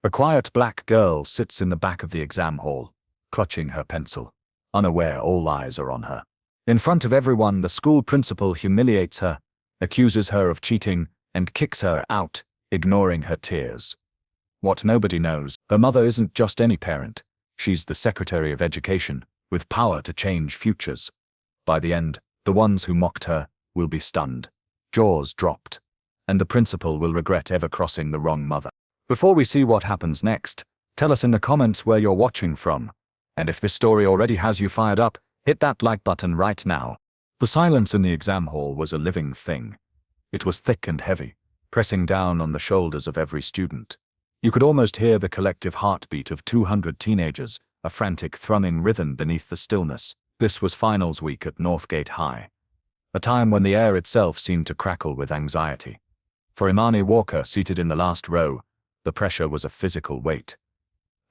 A quiet black girl sits in the back of the exam hall, clutching her pencil, unaware all eyes are on her. In front of everyone, the school principal humiliates her, accuses her of cheating, and kicks her out, ignoring her tears. What nobody knows, her mother isn't just any parent. She's the Secretary of Education, with power to change futures. By the end, the ones who mocked her will be stunned, jaws dropped, and the principal will regret ever crossing the wrong mother. Before we see what happens next, tell us in the comments where you're watching from. And if this story already has you fired up, hit that like button right now. The silence in the exam hall was a living thing. It was thick and heavy, pressing down on the shoulders of every student. You could almost hear the collective heartbeat of 200 teenagers, a frantic thrumming rhythm beneath the stillness. This was finals week at Northgate High, a time when the air itself seemed to crackle with anxiety. For Imani Walker, seated in the last row, the pressure was a physical weight.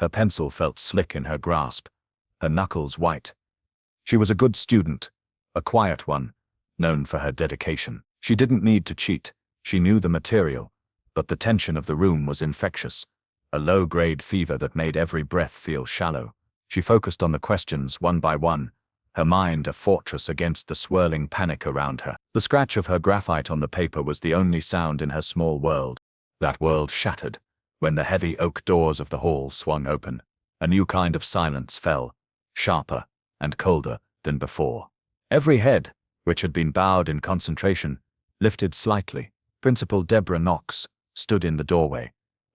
Her pencil felt slick in her grasp, her knuckles white. She was a good student, a quiet one, known for her dedication. She didn't need to cheat, she knew the material, but the tension of the room was infectious, a low-grade fever that made every breath feel shallow. She focused on the questions one by one, her mind a fortress against the swirling panic around her. The scratch of her graphite on the paper was the only sound in her small world. That world shattered when the heavy oak doors of the hall swung open. A new kind of silence fell, sharper and colder than before. Every head, which had been bowed in concentration, lifted slightly. Principal Deborah Knox stood in the doorway,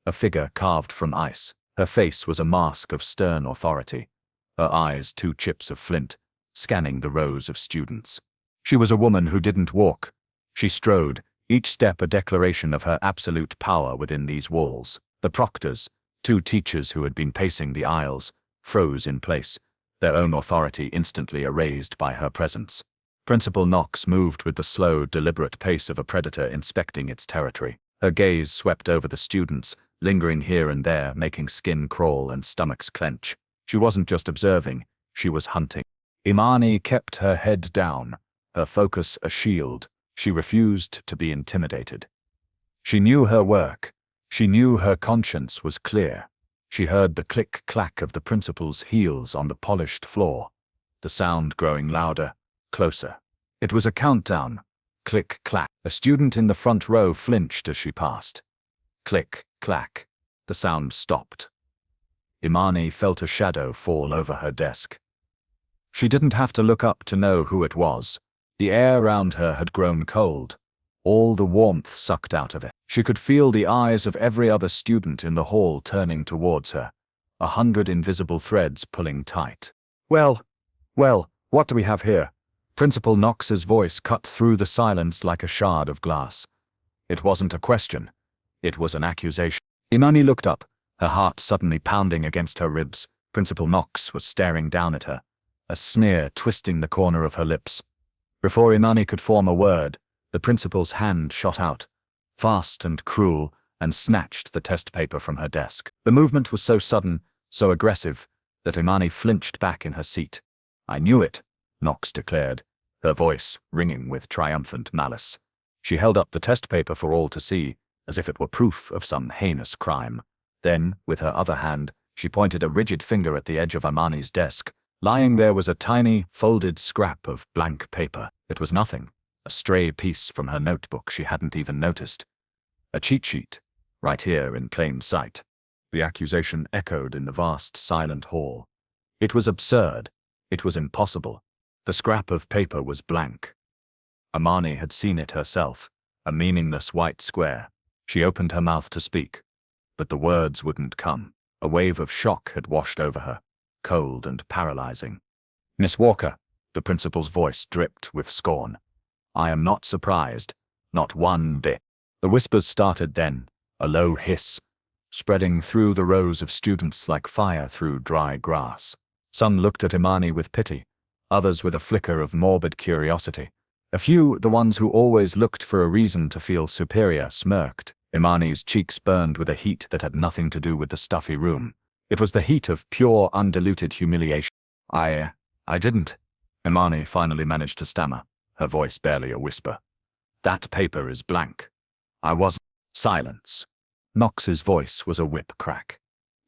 a figure carved from ice. Her face was a mask of stern authority, her eyes two chips of flint, scanning the rows of students. She was a woman who didn't walk. She strode, each step a declaration of her absolute power within these walls. The proctors, two teachers who had been pacing the aisles, froze in place, their own authority instantly erased by her presence. Principal Knox moved with the slow, deliberate pace of a predator inspecting its territory. Her gaze swept over the students, lingering here and there, making skin crawl and stomachs clench. She wasn't just observing, she was hunting. Imani kept her head down, her focus a shield. She refused to be intimidated. She knew her work. She knew her conscience was clear. She heard the click-clack of the principal's heels on the polished floor, the sound growing louder, closer. It was a countdown. Click-clack. A student in the front row flinched as she passed. Click-clack. The sound stopped. Imani felt a shadow fall over her desk. She didn't have to look up to know who it was. The air around her had grown cold, all the warmth sucked out of it. She could feel the eyes of every other student in the hall turning towards her, 100 invisible threads pulling tight. Well, what do we have here? Principal Knox's voice cut through the silence like a shard of glass. It wasn't a question. It was an accusation. Imani looked up, her heart suddenly pounding against her ribs. Principal Knox was staring down at her, a sneer twisting the corner of her lips. Before Imani could form a word, the principal's hand shot out, fast and cruel, and snatched the test paper from her desk. The movement was so sudden, so aggressive, that Imani flinched back in her seat. "I knew it," Knox declared, her voice ringing with triumphant malice. She held up the test paper for all to see, as if it were proof of some heinous crime. Then, with her other hand, she pointed a rigid finger at the edge of Imani's desk. Lying there was a tiny, folded scrap of blank paper. It was nothing, a stray piece from her notebook she hadn't even noticed. A cheat sheet, right here in plain sight. The accusation echoed in the vast, silent hall. It was absurd. It was impossible. The scrap of paper was blank. Imani had seen it herself, a meaningless white square. She opened her mouth to speak, but the words wouldn't come. A wave of shock had washed over her, cold and paralyzing. "Miss Walker," the principal's voice dripped with scorn. "I am not surprised, not one bit." The whispers started then, a low hiss, spreading through the rows of students like fire through dry grass. Some looked at Imani with pity, others with a flicker of morbid curiosity. A few, the ones who always looked for a reason to feel superior, smirked. Imani's cheeks burned with a heat that had nothing to do with the stuffy room. It was the heat of pure, undiluted humiliation. I didn't," Imani finally managed to stammer, her voice barely a whisper. "That paper is blank. I wasn't." Silence. Knox's voice was a whip crack.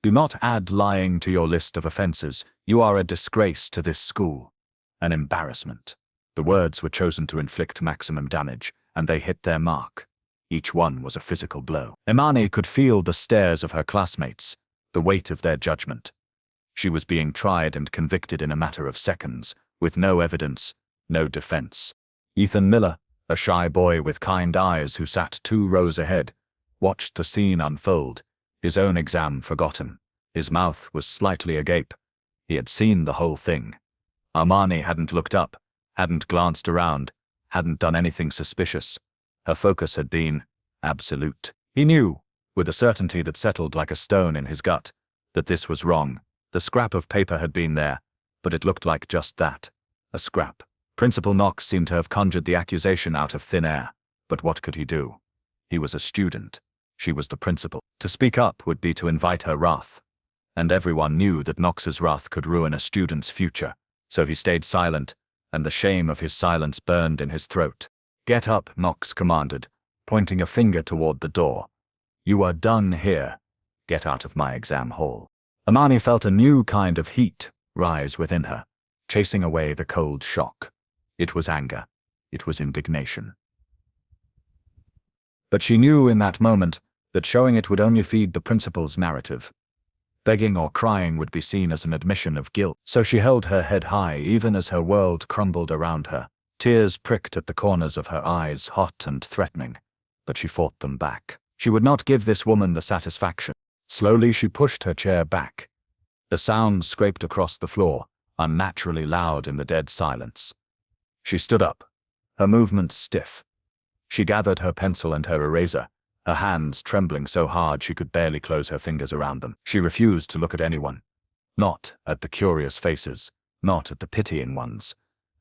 Do not add lying to your list of offenses. You are a disgrace to this school. An embarrassment. The words were chosen to inflict maximum damage, and they hit their mark. Each one was a physical blow. Imani could feel the stares of her classmates, the weight of their judgment. She was being tried and convicted in a matter of seconds, with no evidence, no defense. Ethan Miller, a shy boy with kind eyes who sat 2 rows ahead, watched the scene unfold, his own exam forgotten. His mouth was slightly agape. He had seen the whole thing. Imani hadn't looked up, hadn't glanced around, hadn't done anything suspicious. Her focus had been absolute. He knew, with a certainty that settled like a stone in his gut, that this was wrong. The scrap of paper had been there, but it looked like just that, a scrap. Principal Knox seemed to have conjured the accusation out of thin air, but what could he do? He was a student. She was the principal. To speak up would be to invite her wrath. And everyone knew that Knox's wrath could ruin a student's future, so he stayed silent, and the shame of his silence burned in his throat. Get up, Knox commanded, pointing a finger toward the door. You are done here. Get out of my exam hall. Imani felt a new kind of heat rise within her, chasing away the cold shock. It was anger. It was indignation. But she knew in that moment that showing it would only feed the principal's narrative. Begging or crying would be seen as an admission of guilt, so she held her head high even as her world crumbled around her. Tears pricked at the corners of her eyes, hot and threatening, but she fought them back. She would not give this woman the satisfaction. Slowly she pushed her chair back. The sound scraped across the floor, unnaturally loud in the dead silence. She stood up, her movements stiff. She gathered her pencil and her eraser, her hands trembling so hard she could barely close her fingers around them. She refused to look at anyone. Not at the curious faces, not at the pitying ones,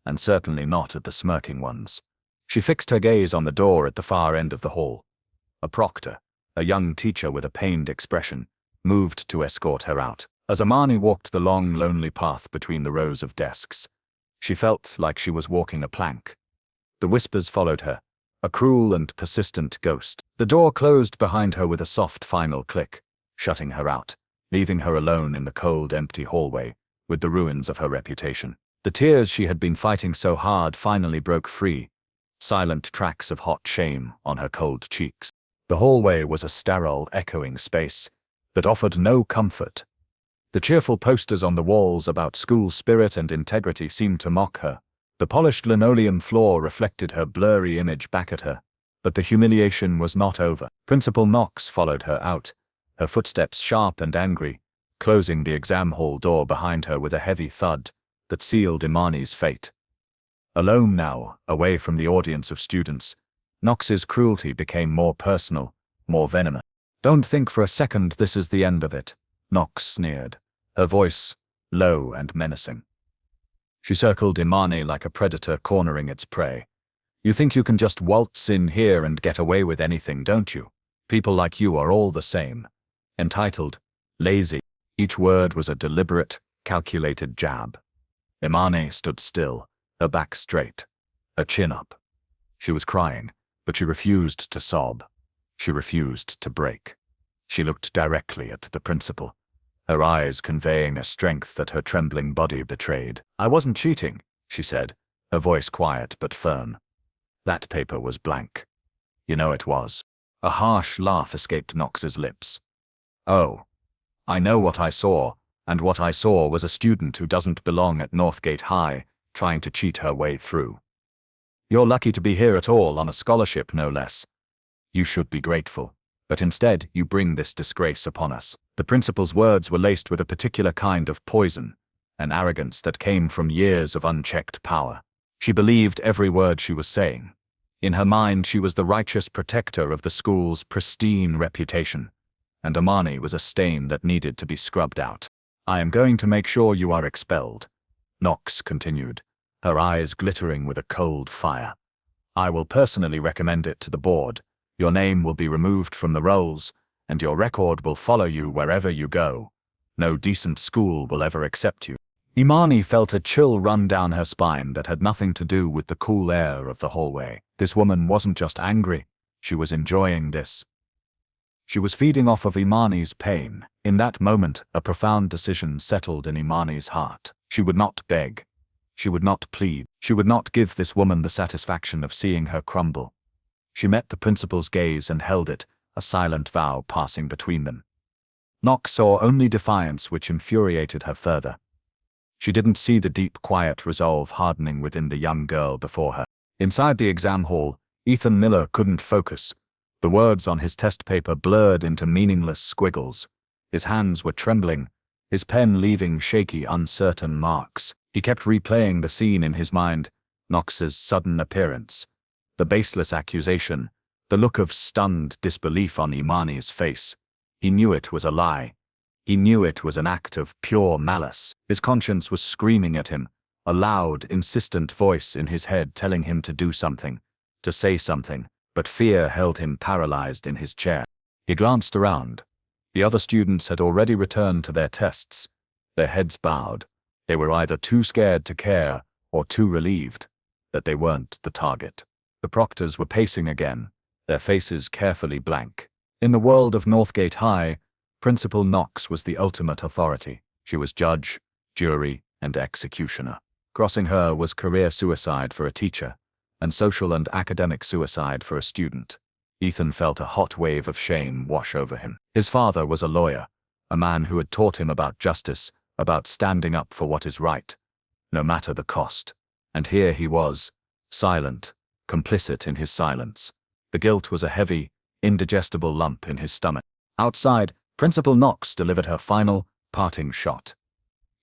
and certainly not at the smirking ones. She fixed her gaze on the door at the far end of the hall. A proctor, a young teacher with a pained expression, moved to escort her out. As Imani walked the long, lonely path between the rows of desks, she felt like she was walking a plank. The whispers followed her, a cruel and persistent ghost. The door closed behind her with a soft final click, shutting her out, leaving her alone in the cold, empty hallway with the ruins of her reputation. The tears she had been fighting so hard finally broke free, silent tracks of hot shame on her cold cheeks. The hallway was a sterile, echoing space that offered no comfort. The cheerful posters on the walls about school spirit and integrity seemed to mock her. The polished linoleum floor reflected her blurry image back at her. But the humiliation was not over. Principal Knox followed her out, her footsteps sharp and angry, closing the exam hall door behind her with a heavy thud that sealed Imani's fate. Alone now, away from the audience of students, Knox's cruelty became more personal, more venomous. Don't think for a second this is the end of it, Knox sneered, her voice low and menacing. She circled Imani like a predator cornering its prey. You think you can just waltz in here and get away with anything, don't you? People like you are all the same. Entitled, lazy. Each word was a deliberate, calculated jab. Imani stood still, her back straight, her chin up. She was crying, but she refused to sob. She refused to break. She looked directly at the principal, her eyes conveying a strength that her trembling body betrayed. I wasn't cheating, she said, her voice quiet but firm. That paper was blank. You know it was. A harsh laugh escaped Knox's lips. Oh, I know what I saw, and what I saw was a student who doesn't belong at Northgate High, trying to cheat her way through. You're lucky to be here at all, on a scholarship no less. You should be grateful, but instead you bring this disgrace upon us. The principal's words were laced with a particular kind of poison, an arrogance that came from years of unchecked power. She believed every word she was saying. In her mind, she was the righteous protector of the school's pristine reputation, and Imani was a stain that needed to be scrubbed out. I am going to make sure you are expelled, Knox continued, her eyes glittering with a cold fire. I will personally recommend it to the board. Your name will be removed from the rolls, and your record will follow you wherever you go. No decent school will ever accept you. Imani felt a chill run down her spine that had nothing to do with the cool air of the hallway. This woman wasn't just angry, she was enjoying this. She was feeding off of Imani's pain. In that moment, a profound decision settled in Imani's heart. She would not beg. She would not plead. She would not give this woman the satisfaction of seeing her crumble. She met the principal's gaze and held it, a silent vow passing between them. Knox saw only defiance, which infuriated her further. She didn't see the deep, quiet resolve hardening within the young girl before her. Inside the exam hall, Ethan Miller couldn't focus. The words on his test paper blurred into meaningless squiggles. His hands were trembling, his pen leaving shaky, uncertain marks. He kept replaying the scene in his mind: Knox's sudden appearance, the baseless accusation, the look of stunned disbelief on Imani's face. He knew it was a lie. He knew it was an act of pure malice. His conscience was screaming at him, a loud, insistent voice in his head telling him to do something, to say something, but fear held him paralyzed in his chair. He glanced around. The other students had already returned to their tests, their heads bowed. They were either too scared to care or too relieved that they weren't the target. The proctors were pacing again, their faces carefully blank. In the world of Northgate High, Principal Knox was the ultimate authority. She was judge, jury, and executioner. Crossing her was career suicide for a teacher, and social and academic suicide for a student. Ethan felt a hot wave of shame wash over him. His father was a lawyer, a man who had taught him about justice, about standing up for what is right, no matter the cost. And here he was, silent, complicit in his silence. The guilt was a heavy, indigestible lump in his stomach. Outside, Principal Knox delivered her final, parting shot.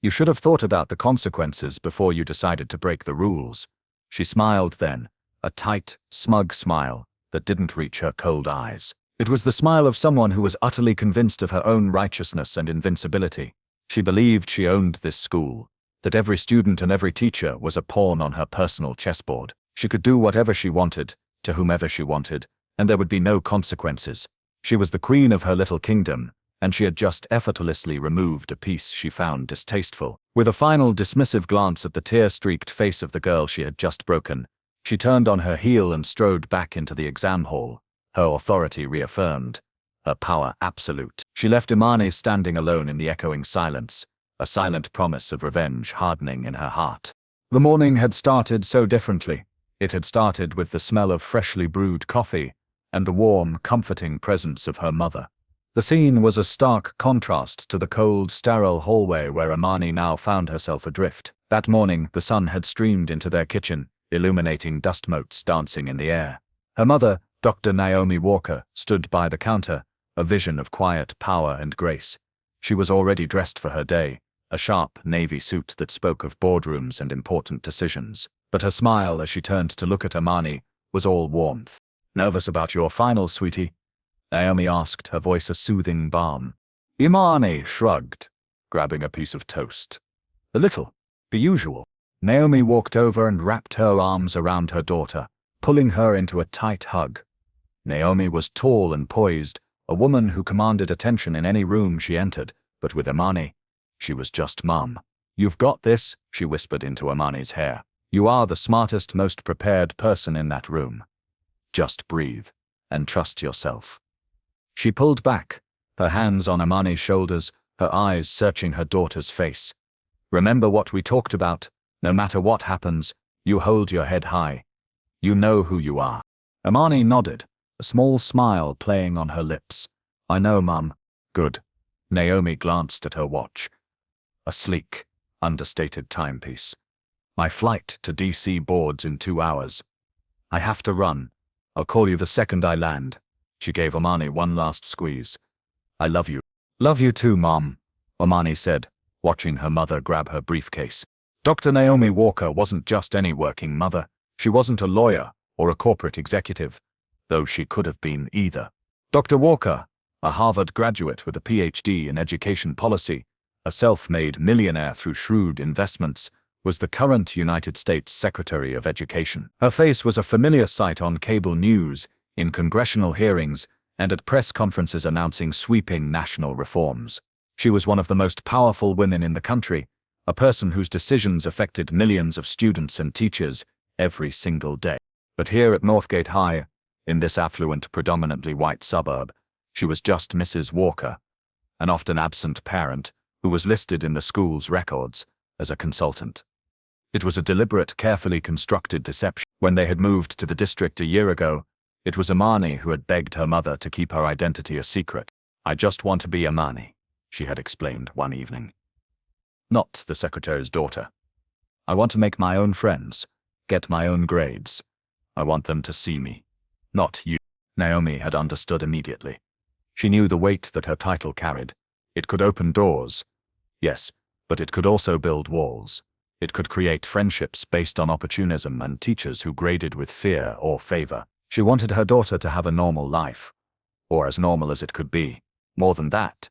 "You should have thought about the consequences before you decided to break the rules." She smiled then, a tight, smug smile that didn't reach her cold eyes. It was the smile of someone who was utterly convinced of her own righteousness and invincibility. She believed she owned this school, that every student and every teacher was a pawn on her personal chessboard. She could do whatever she wanted, to whomever she wanted, and there would be no consequences. She was the queen of her little kingdom, and she had just effortlessly removed a piece she found distasteful. With a final dismissive glance at the tear-streaked face of the girl she had just broken, she turned on her heel and strode back into the exam hall, her authority reaffirmed, her power absolute. She left Imani standing alone in the echoing silence, a silent promise of revenge hardening in her heart. The morning had started so differently. It had started with the smell of freshly brewed coffee and the warm, comforting presence of her mother. The scene was a stark contrast to the cold, sterile hallway where Imani now found herself adrift. That morning, the sun had streamed into their kitchen, illuminating dust motes dancing in the air. Her mother, Dr. Naomi Walker, stood by the counter, a vision of quiet power and grace. She was already dressed for her day, a sharp navy suit that spoke of boardrooms and important decisions. But her smile as she turned to look at Imani was all warmth. "Nervous about your finals, sweetie?" Naomi asked, her voice a soothing balm. Imani shrugged, grabbing a piece of toast. "A little. The usual." Naomi walked over and wrapped her arms around her daughter, pulling her into a tight hug. Naomi was tall and poised, a woman who commanded attention in any room she entered, but with Imani, she was just Mum. "You've got this," she whispered into Imani's hair. "You are the smartest, most prepared person in that room. Just breathe, and trust yourself." She pulled back, her hands on Imani's shoulders, her eyes searching her daughter's face. "Remember what we talked about. No matter what happens, you hold your head high. You know who you are." Imani nodded, a small smile playing on her lips. "I know, Mum." "Good." Naomi glanced at her watch. A sleek, understated timepiece. "My flight to DC boards in 2 hours. I have to run. I'll call you the second I land." She gave Imani one last squeeze. "I love you." "Love you too, Mom," Imani said, watching her mother grab her briefcase. Dr. Naomi Walker wasn't just any working mother. She wasn't a lawyer or a corporate executive, though she could have been either. Dr. Walker, a Harvard graduate with a PhD in education policy, a self-made millionaire through shrewd investments, was the current United States Secretary of Education. Her face was a familiar sight on cable news, in congressional hearings, and at press conferences announcing sweeping national reforms. She was one of the most powerful women in the country, a person whose decisions affected millions of students and teachers every single day. But here at Northgate High, in this affluent, predominantly white suburb, She was just Mrs. Walker, an often absent parent who was listed in the school's records as a consultant. It was a deliberate, carefully constructed deception. When they had moved to the district a year ago, it was Imani who had begged her mother to keep her identity a secret. "I just want to be Imani," she had explained one evening. "Not the secretary's daughter. I want to make my own friends, get my own grades. I want them to see me, not you." Naomi had understood immediately. She knew the weight that her title carried. It could open doors, yes, but it could also build walls. It could create friendships based on opportunism and teachers who graded with fear or favor. She wanted her daughter to have a normal life, or as normal as it could be. More than that,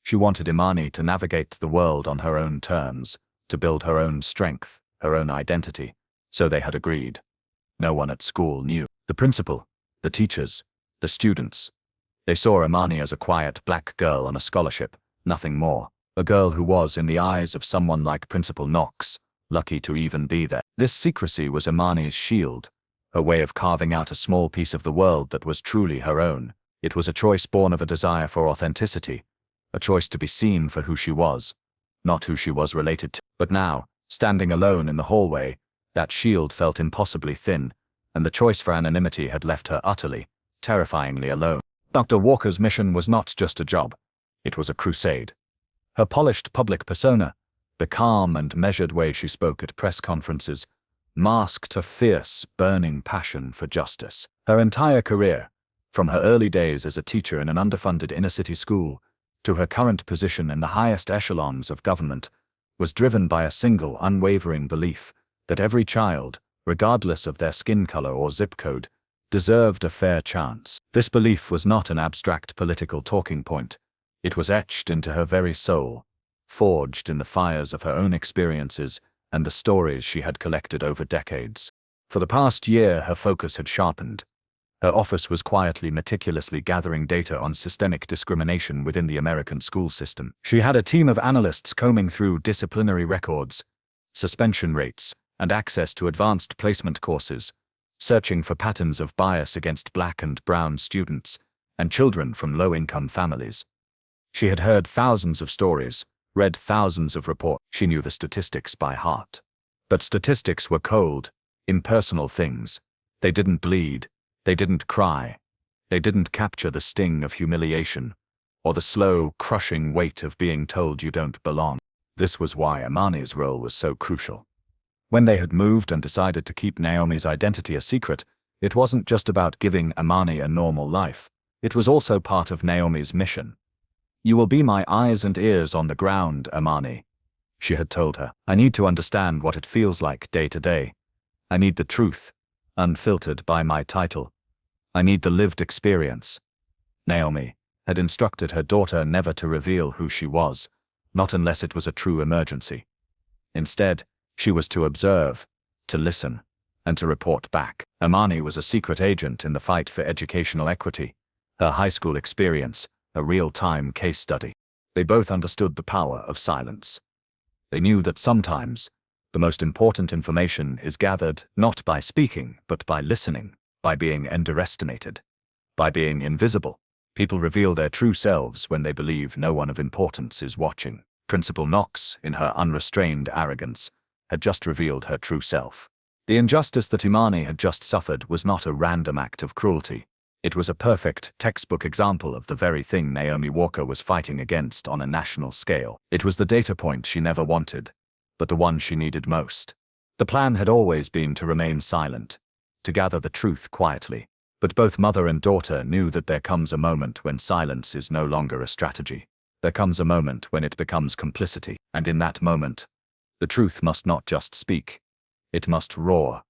she wanted Imani to navigate the world on her own terms, to build her own strength, her own identity. So they had agreed. No one at school knew. The principal, the teachers, the students. They saw Imani as a quiet black girl on a scholarship, nothing more. A girl who was, in the eyes of someone like Principal Knox, lucky to even be there. This secrecy was Imani's shield, her way of carving out a small piece of the world that was truly her own. It was a choice born of a desire for authenticity, a choice to be seen for who she was, not who she was related to. But now, standing alone in the hallway, that shield felt impossibly thin, and the choice for anonymity had left her utterly, terrifyingly alone. Dr. Walker's mission was not just a job. It was a crusade. Her polished public persona, the calm and measured way she spoke at press conferences, masked her fierce, burning passion for justice. Her entire career, from her early days as a teacher in an underfunded inner-city school to her current position in the highest echelons of government, was driven by a single unwavering belief that every child, regardless of their skin color or zip code, deserved a fair chance. This belief was not an abstract political talking point. It was etched into her very soul, forged in the fires of her own experiences and the stories she had collected over decades. For the past year, her focus had sharpened. Her office was quietly, meticulously gathering data on systemic discrimination within the American school system. She had a team of analysts combing through disciplinary records, suspension rates, and access to advanced placement courses, searching for patterns of bias against black and brown students and children from low-income families. She had heard thousands of stories, read thousands of reports. She knew the statistics by heart. But statistics were cold, impersonal things. They didn't bleed. They didn't cry. They didn't capture the sting of humiliation, or the slow, crushing weight of being told you don't belong. This was why Imani's role was so crucial. When they had moved and decided to keep Naomi's identity a secret, it wasn't just about giving Imani a normal life. It was also part of Naomi's mission. "You will be my eyes and ears on the ground, Imani," she had told her. "I need to understand what it feels like day to day. I need the truth, unfiltered by my title. I need the lived experience." Naomi had instructed her daughter never to reveal who she was, not unless it was a true emergency. Instead, she was to observe, to listen, and to report back. Imani was a secret agent in the fight for educational equity. Her high school experience, a real-time case study. They both understood the power of silence. They knew that sometimes, the most important information is gathered not by speaking, but by listening, by being underestimated, by being invisible. People reveal their true selves when they believe no one of importance is watching. Principal Knox, in her unrestrained arrogance, had just revealed her true self. The injustice that Imani had just suffered was not a random act of cruelty. It was a perfect, textbook example of the very thing Naomi Walker was fighting against on a national scale. It was the data point she never wanted, but the one she needed most. The plan had always been to remain silent, to gather the truth quietly. But both mother and daughter knew that there comes a moment when silence is no longer a strategy. There comes a moment when it becomes complicity, and in that moment, the truth must not just speak, it must roar.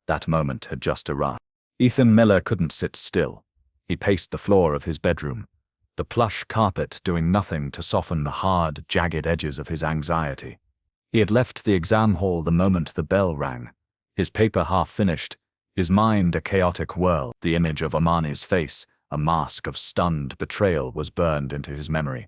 That moment had just arrived. Ethan Miller couldn't sit still. He paced the floor of his bedroom, the plush carpet doing nothing to soften the hard, jagged edges of his anxiety. He had left the exam hall the moment the bell rang, his paper half finished, his mind a chaotic whirl. The image of Imani's face, a mask of stunned betrayal, was burned into his memory.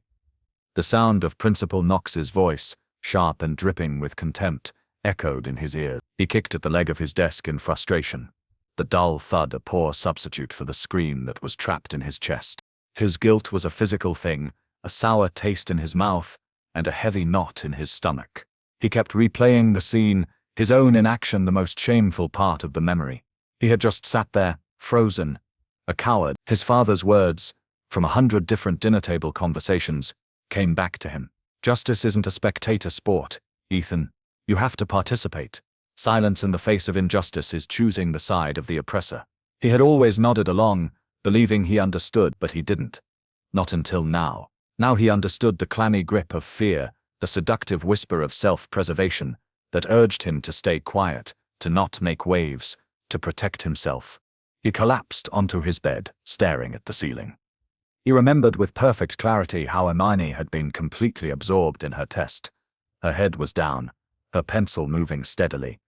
The sound of Principal Knox's voice, sharp and dripping with contempt, echoed in his ears. He kicked at the leg of his desk in frustration, the dull thud a poor substitute for the scream that was trapped in his chest. His guilt was a physical thing, a sour taste in his mouth, and a heavy knot in his stomach. He kept replaying the scene, his own inaction the most shameful part of the memory. He had just sat there, frozen, a coward. His father's words, from 100 different dinner table conversations, came back to him. Justice isn't a spectator sport, Ethan. You have to participate. Silence in the face of injustice is choosing the side of the oppressor. He had always nodded along, believing he understood, but he didn't. Not until now. Now he understood the clammy grip of fear, the seductive whisper of self-preservation that urged him to stay quiet, to not make waves, to protect himself. He collapsed onto his bed, staring at the ceiling. He remembered with perfect clarity how Imani had been completely absorbed in her test. Her head was down, her pencil moving steadily.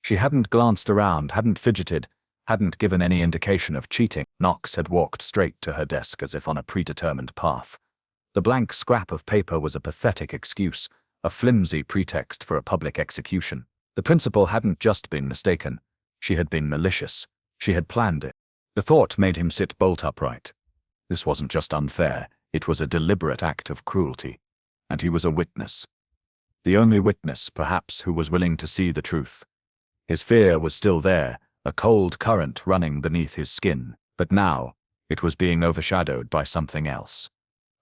She hadn't glanced around, hadn't fidgeted, hadn't given any indication of cheating. Knox had walked straight to her desk as if on a predetermined path. The blank scrap of paper was a pathetic excuse, a flimsy pretext for a public execution. The principal hadn't just been mistaken. She had been malicious. She had planned it. The thought made him sit bolt upright. This wasn't just unfair, it was a deliberate act of cruelty. And he was a witness. The only witness, perhaps, who was willing to see the truth. His fear was still there, a cold current running beneath his skin, but now, it was being overshadowed by something else.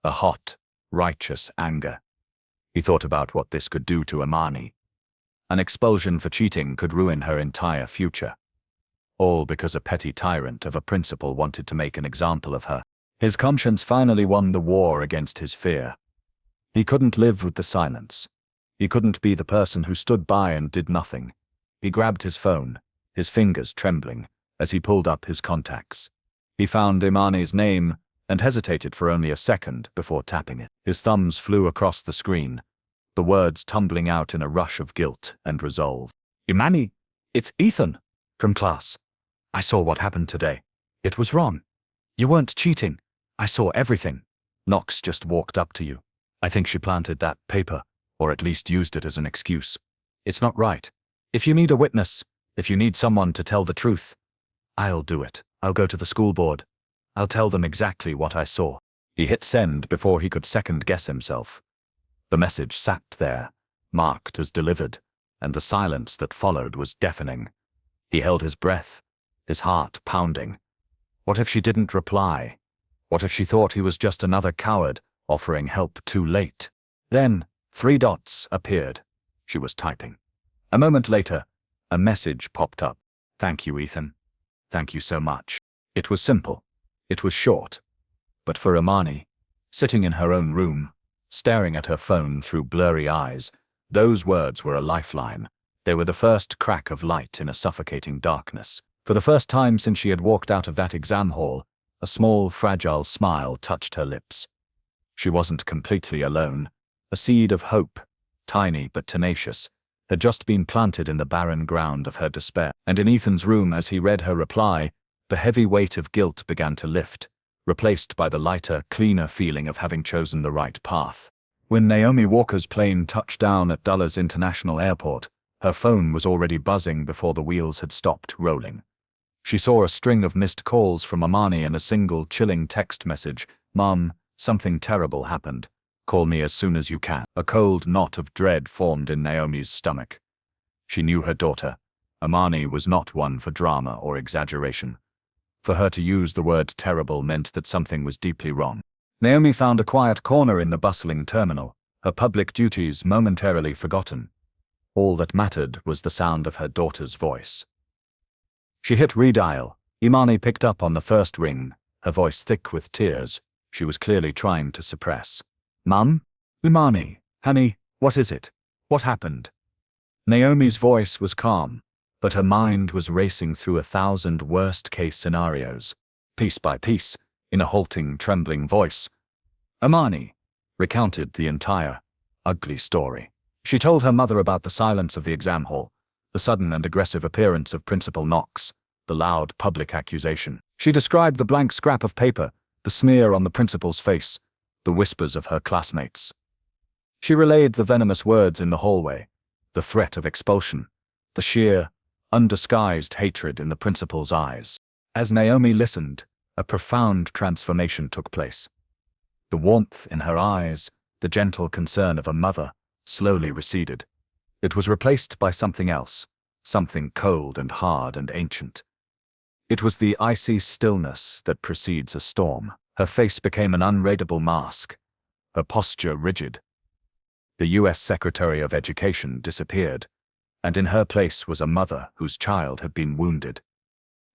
A hot, righteous anger. He thought about what this could do to Imani. An expulsion for cheating could ruin her entire future. All because a petty tyrant of a principal wanted to make an example of her. His conscience finally won the war against his fear. He couldn't live with the silence. He couldn't be the person who stood by and did nothing. He grabbed his phone, his fingers trembling, as he pulled up his contacts. He found Imani's name and hesitated for only a second before tapping it. His thumbs flew across the screen, the words tumbling out in a rush of guilt and resolve. Imani, it's Ethan, from class. I saw what happened today. It was wrong. You weren't cheating. I saw everything. Knox just walked up to you. I think she planted that paper, or at least used it as an excuse. It's not right. If you need a witness, if you need someone to tell the truth, I'll do it. I'll go to the school board. I'll tell them exactly what I saw. He hit send before he could second-guess himself. The message sat there, marked as delivered, and the silence that followed was deafening. He held his breath, his heart pounding. What if she didn't reply? What if she thought he was just another coward, offering help too late? Then, 3 dots appeared. She was typing. A moment later, a message popped up. Thank you, Ethan. Thank you so much. It was simple. It was short. But for Imani, sitting in her own room, staring at her phone through blurry eyes, those words were a lifeline. They were the first crack of light in a suffocating darkness. For the first time since she had walked out of that exam hall, a small, fragile smile touched her lips. She wasn't completely alone. A seed of hope, tiny but tenacious, had just been planted in the barren ground of her despair. And in Ethan's room, as he read her reply, the heavy weight of guilt began to lift, replaced by the lighter, cleaner feeling of having chosen the right path. When Naomi Walker's plane touched down at Dulles International Airport, her phone was already buzzing before the wheels had stopped rolling. She saw a string of missed calls from Imani and a single chilling text message. Mom, something terrible happened. Call me as soon as you can. A cold knot of dread formed in Naomi's stomach. She knew her daughter. Imani was not one for drama or exaggeration. For her to use the word terrible meant that something was deeply wrong. Naomi found a quiet corner in the bustling terminal, her public duties momentarily forgotten. All that mattered was the sound of her daughter's voice. She hit redial. Imani picked up on the first ring, her voice thick with tears she was clearly trying to suppress. Mum? Imani, honey, what is it? What happened? Naomi's voice was calm, but her mind was racing through 1,000 worst-case scenarios. Piece by piece, in a halting, trembling voice, Imani recounted the entire, ugly story. She told her mother about the silence of the exam hall, the sudden and aggressive appearance of Principal Knox, the loud public accusation. She described the blank scrap of paper, the smear on the principal's face, the whispers of her classmates. She relayed the venomous words in the hallway, the threat of expulsion, the sheer, undisguised hatred in the principal's eyes. As Naomi listened, a profound transformation took place. The warmth in her eyes, the gentle concern of a mother, slowly receded. It was replaced by something else, something cold and hard and ancient. It was the icy stillness that precedes a storm. Her face became an unreadable mask, her posture rigid. The U.S. Secretary of Education disappeared, and in her place was a mother whose child had been wounded.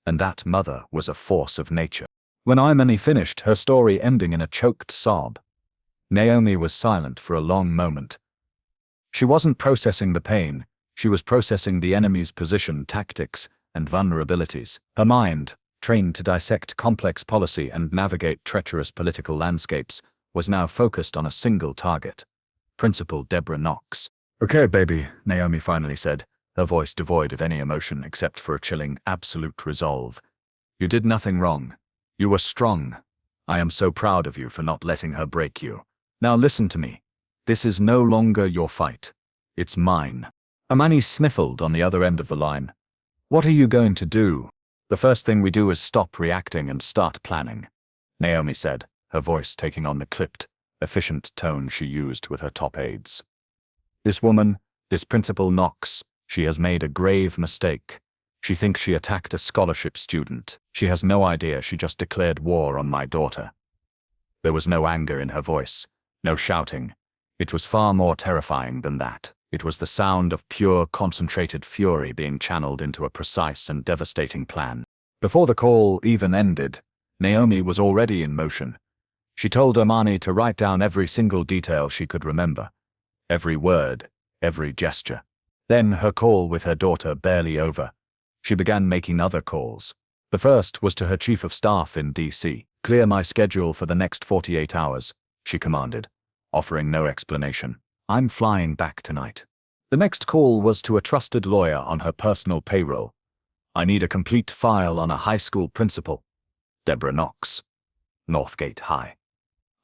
And that mother was a force of nature. When Imani finished, her story ending in a choked sob, Naomi was silent for a long moment. She wasn't processing the pain, she was processing the enemy's position, tactics, and vulnerabilities. Her mind, trained to dissect complex policy and navigate treacherous political landscapes, was now focused on a single target: Principal Deborah Knox. "Okay, baby," Naomi finally said, her voice devoid of any emotion except for a chilling, absolute resolve. "You did nothing wrong. You were strong. I am so proud of you for not letting her break you. Now listen to me. This is no longer your fight. It's mine." Imani sniffled on the other end of the line. "What are you going to do?" "The first thing we do is stop reacting and start planning," Naomi said, her voice taking on the clipped, efficient tone she used with her top aides. "This woman, this Principal Knox, she has made a grave mistake. She thinks she attacked a scholarship student. She has no idea she just declared war on my daughter." There was no anger in her voice, no shouting. It was far more terrifying than that. It was the sound of pure, concentrated fury being channeled into a precise and devastating plan. Before the call even ended, Naomi was already in motion. She told Imani to write down every single detail she could remember, every word, every gesture. Then, her call with her daughter barely over, she began making other calls. The first was to her chief of staff in D.C. "Clear my schedule for the next 48 hours, she commanded, offering no explanation. "I'm flying back tonight." The next call was to a trusted lawyer on her personal payroll. "I need a complete file on a high school principal, Deborah Knox, Northgate High.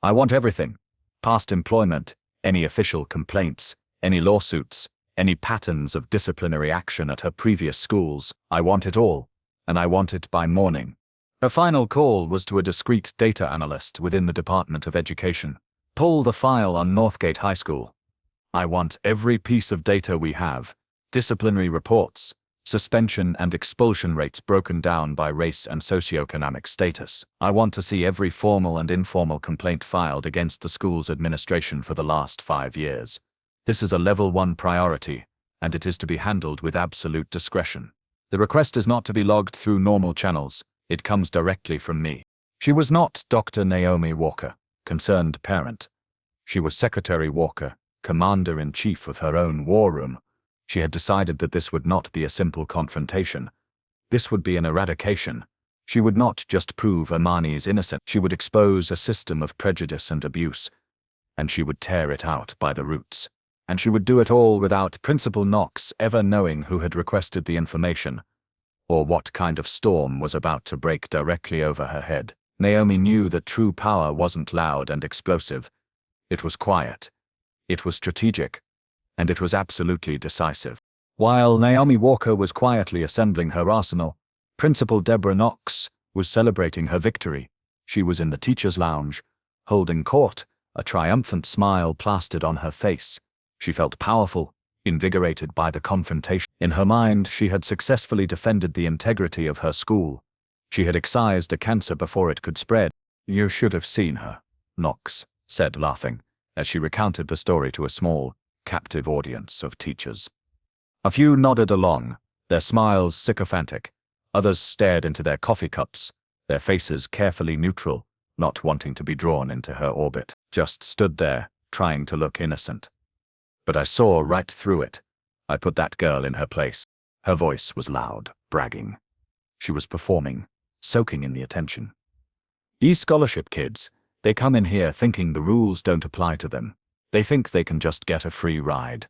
I want everything: past employment, any official complaints, any lawsuits, any patterns of disciplinary action at her previous schools. I want it all, and I want it by morning." Her final call was to a discreet data analyst within the Department of Education. "Pull the file on Northgate High School. I want every piece of data we have, disciplinary reports, suspension and expulsion rates broken down by race and socioeconomic status. I want to see every formal and informal complaint filed against the school's administration for the last 5 years. This is a level 1 priority, and it is to be handled with absolute discretion. The request is not to be logged through normal channels. It comes directly from me." She was not Dr. Naomi Walker, concerned parent. She was Secretary Walker, commander-in-chief of her own war room. She had decided that this would not be a simple confrontation. This would be an eradication. She would not just prove Imani's innocent, she would expose a system of prejudice and abuse, and she would tear it out by the roots. And she would do it all without Principal Knox ever knowing who had requested the information, or what kind of storm was about to break directly over her head. Naomi knew that true power wasn't loud and explosive. It was quiet. It was strategic, and it was absolutely decisive. While Naomi Walker was quietly assembling her arsenal, Principal Deborah Knox was celebrating her victory. She was in the teacher's lounge, holding court, a triumphant smile plastered on her face. She felt powerful, invigorated by the confrontation. In her mind, she had successfully defended the integrity of her school. She had excised a cancer before it could spread. "You should have seen her," Knox said, laughing, as she recounted the story to a small, captive audience of teachers. A few nodded along, their smiles sycophantic. Others stared into their coffee cups, their faces carefully neutral, not wanting to be drawn into her orbit. Just stood there, trying to look innocent. "But I saw right through it. I put that girl in her place." Her voice was loud, bragging. She was performing, soaking in the attention. "These scholarship kids, they come in here thinking the rules don't apply to them. They think they can just get a free ride."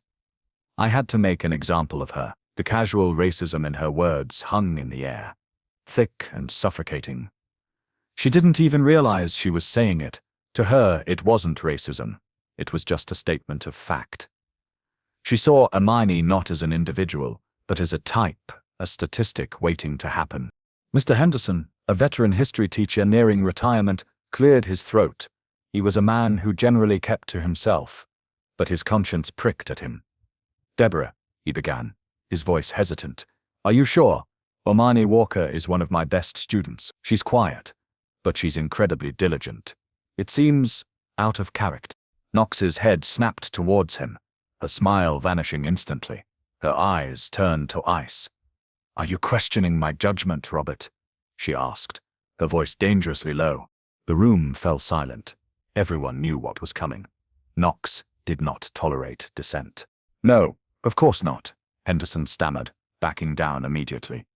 I had to make an example of her. The casual racism in her words hung in the air, thick and suffocating. She didn't even realize she was saying it. To her, it wasn't racism. It was just a statement of fact. She saw Imani not as an individual, but as a type, a statistic waiting to happen. "Mr. Henderson, A veteran history teacher nearing retirement cleared his throat. He was a man who generally kept to himself, but his conscience pricked at him. "Deborah," he began, his voice hesitant, "are you sure? Omani Walker is one of my best students. She's quiet, but she's incredibly diligent. It seems out of character." Knox's head snapped towards him, her smile vanishing instantly. Her eyes turned to ice. "Are you questioning my judgment, Robert?" she asked, her voice dangerously low. The room fell silent. Everyone knew what was coming. Knox did not tolerate dissent. "No, of course not," Henderson stammered, backing down immediately.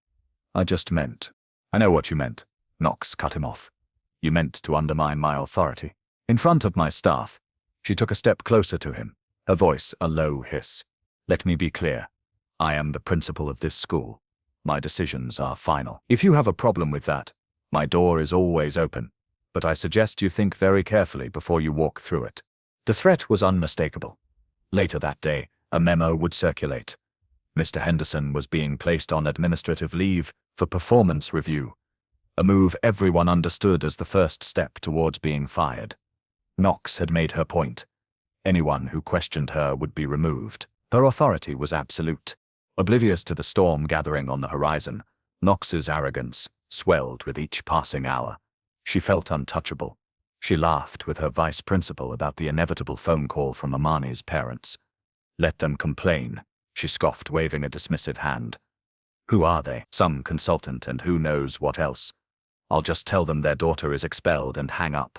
"I just meant—" "I know what you meant," Knox cut him off. "You meant to undermine my authority in front of my staff." She took a step closer to him, her voice a low hiss. "Let me be clear. I am the principal of this school. My decisions are final. If you have a problem with that, my door is always open, but I suggest you think very carefully before you walk through it." The threat was unmistakable. Later that day, a memo would circulate. Mr. Henderson was being placed on administrative leave for performance review, a move everyone understood as the first step towards being fired. Knox had made her point. Anyone who questioned her would be removed. Her authority was absolute. Oblivious to the storm gathering on the horizon, Knox's arrogance swelled with each passing hour. She felt untouchable. She laughed with her vice principal about the inevitable phone call from Amani's parents. "Let them complain," she scoffed, waving a dismissive hand. "Who are they? Some consultant and who knows what else. I'll just tell them their daughter is expelled and hang up.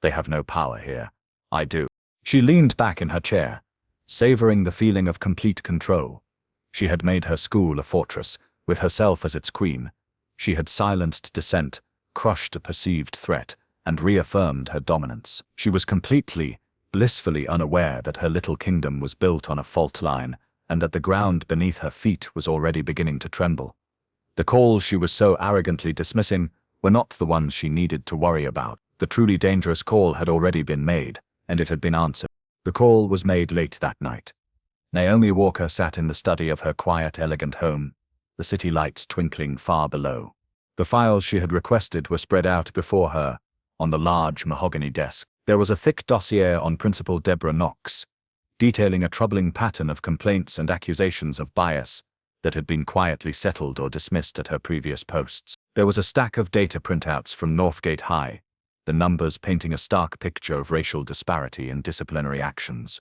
They have no power here. I do." She leaned back in her chair, savoring the feeling of complete control. She had made her school a fortress, with herself as its queen. She had silenced dissent, crushed a perceived threat, and reaffirmed her dominance. She was completely, blissfully unaware that her little kingdom was built on a fault line, and that the ground beneath her feet was already beginning to tremble. The calls she was so arrogantly dismissing were not the ones she needed to worry about. The truly dangerous call had already been made, and it had been answered. The call was made late that night. Naomi Walker sat in the study of her quiet, elegant home, the city lights twinkling far below. The files she had requested were spread out before her, on the large mahogany desk. There was a thick dossier on Principal Deborah Knox, detailing a troubling pattern of complaints and accusations of bias that had been quietly settled or dismissed at her previous posts. There was a stack of data printouts from Northgate High, the numbers painting a stark picture of racial disparity and disciplinary actions.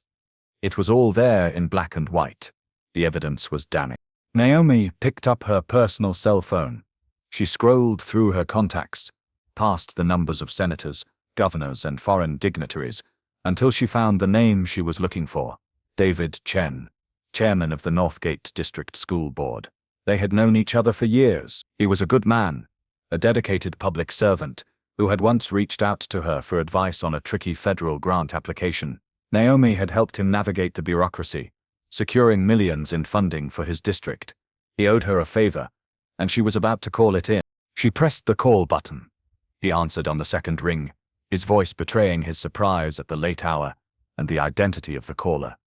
It was all there in black and white. The evidence was damning. Naomi picked up her personal cell phone. She scrolled through her contacts, past the numbers of senators, governors, and foreign dignitaries, until she found the name she was looking for: David Chen, chairman of the Northgate District School Board. They had known each other for years. He was a good man, a dedicated public servant, who had once reached out to her for advice on a tricky federal grant application. Naomi had helped him navigate the bureaucracy, securing millions in funding for his district. He owed her a favor, and she was about to call it in. She pressed the call button. He answered on the second ring, his voice betraying his surprise at the late hour and the identity of the caller.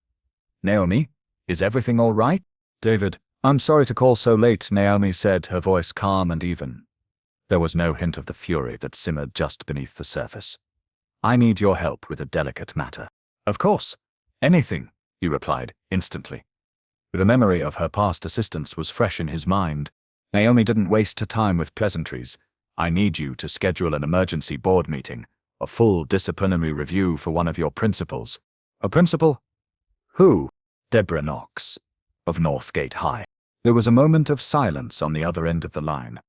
"Naomi, is everything all right?" "David, I'm sorry to call so late," Naomi said, her voice calm and even. There was no hint of the fury that simmered just beneath the surface. "I need your help with a delicate matter." "Of course. Anything," he replied, instantly. The memory of her past assistance was fresh in his mind. Naomi didn't waste her time with pleasantries. "I need you to schedule an emergency board meeting, a full disciplinary review for one of your principals." "A principal? Who?" "Deborah Knox, of Northgate High." There was a moment of silence on the other end of the line.